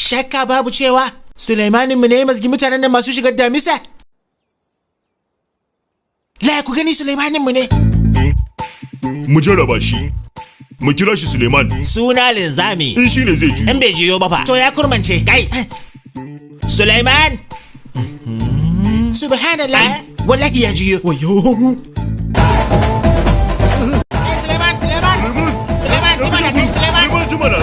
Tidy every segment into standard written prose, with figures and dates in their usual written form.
Shakka babu cewa Sulaimanin mu ne mazgi mutanen nan masu shigar damisa. La ku gani Sulaimanin mu ne. Mu jarraba shi. Mu kira shi Suleiman. Suna linzami. In shi ne zai juyo. In bai juyo ba fa. To ya kurmance. Kai. Sulaiman. Subhanallah. Wallahi ya juyo. Wayo. Sulaiman. Jumana kai Sulaiman. Jumana.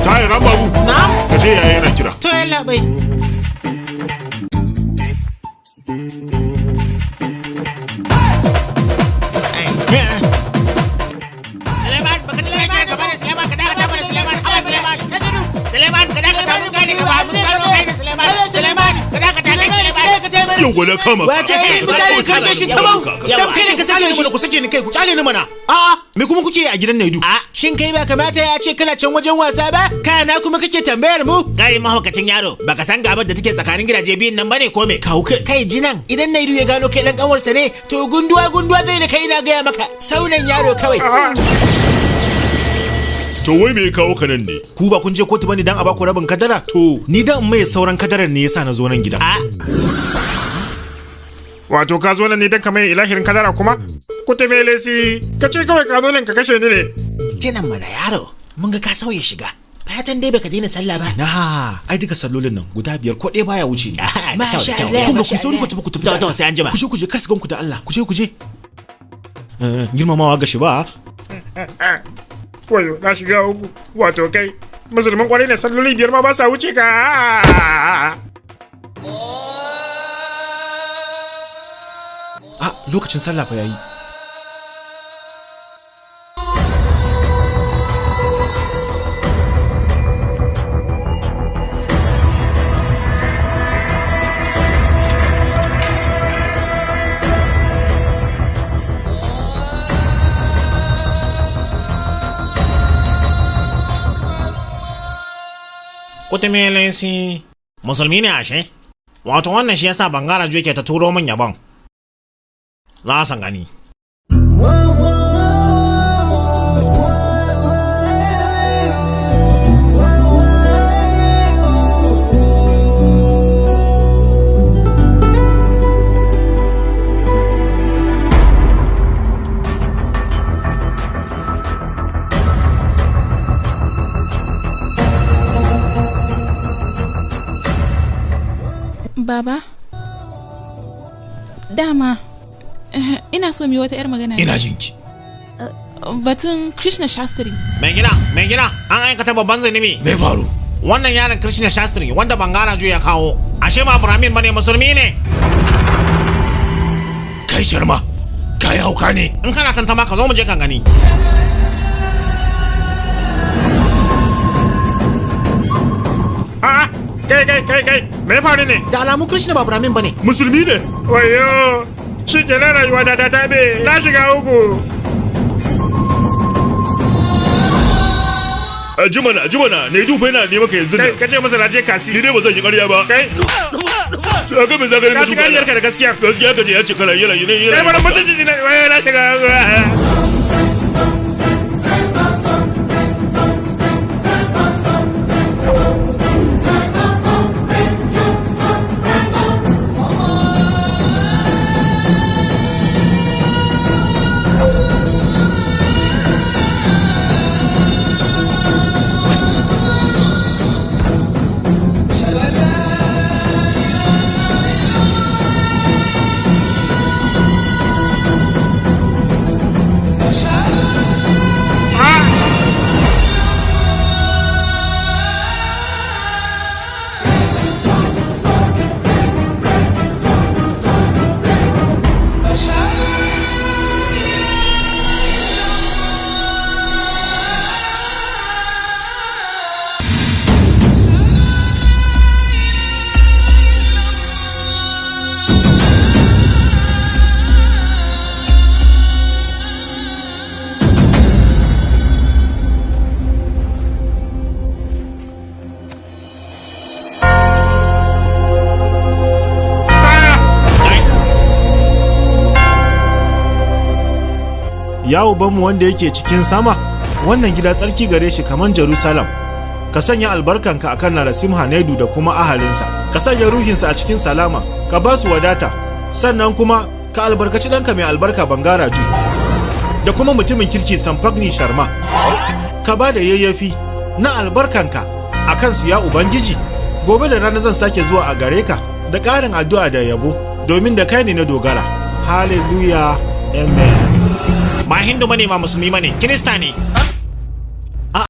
Kai Rambabu. Na'am. Ka je yaya yana kira. To yalla bai. Yau gwada kama ka. Wace irin misali karke shi tabau. Sam kai ne ka sake shi ku sake ni kai ku kyale ni mana. A'a me kuma kuke a gidan Naidu? A shin kai ba kamata ya ce kana can wajen wasa ba? Kana kuma kake tambayar mu? Kai mahaukacin yaro baka san gabar da take tsakanin gidaje biyun nan bane ko me? Kai jinan idan Naidu ya gano kai dan kanwarsa ne to gunduwa zai da kai na gaya maka. Saunan yaro kawai. To wai me ya kawo ka nan ne? Ku ba kun je kotu bane dan a baku rabin kadara? To ni dan mai sauran kadarar ne yasa na zo nan gidan. Wato ka zo nan ne dan ka mai ilahirin kadara kuma? Ku tabe lesi, ka ce kawai ka zo nan ka kashe ni ne. Jinan mana yaro, mun ga ka sauya shiga. Fatan dai baka daina sallah ba. Na, ai duka sallolin nan guda 5 ko ɗaya baya wuce ni. Masha Allah. Kun ga ku sauri ku tafi ku tafi. To sai an jima. Ku je kar su ganku da Allah. Ku je. Girmamawa ga shi ba. Wayo, na shiga uku. Wato kai, musulman kwarai ne salloli 5 ma ba sa wuce ka. Lokacin sallah fa yayi. Kutumelensi musulmi ne ashe? Wato wannan shi yasa bangara juye ke ta turo min yabon. Za san gani. Baba, dama ina so mu yi wata 'yar magana. Ina jinki. Batun Krishna Shastri. Mai gida, an aikata babban zunubi. Me faru? Wannan yaron Krishna Shastri wanda bangara juya kawo. Ashe ba Brahmin bane musulmi ne. Kai Sharma, kai hauka ne. In kana tantama ka zo mu je kan gani. Kai, me faru ne? Da alamu Krishna ba Brahmin bane. Musulmi ne. Wayo, shi ke na rayuwa ta tabe, na shiga uku. Jumana, ne dufa yana ne maka yanzu nan. Kai, ka ce masa na je kasi. Ni dai ba zan yi ƙarya ba. Kai. Ka me zaka yi ka ci ƙaryarka da gaskiya. Gaskiya ka ce ya ce kana yana. Kai bari mutunci ne, wayo na shiga uku. Ya ubanmu wanda yake cikin sama, wannan gida tsarki gare shi kaman Jerusalem. Ka sanya albarkanka akan Narasimha Naidu da kuma ahalinsa. Ka sanya ruhinsa a cikin salama, ka ba su wadata. Sannan kuma ka albarkaci ɗanka mai albarka Bangaraju. Da kuma mutumin kirki Sampagni Sharma. Ka ba da yayyafi na albarkanka a kansu ya Ubangiji. Gobe da rana zan sake zuwa a gare ka da ƙarin addu'a da yabo domin da kai ne na dogara. Hallelujah. Amen. Ba Hindu bane, ba musulmi bane, Kirista ne.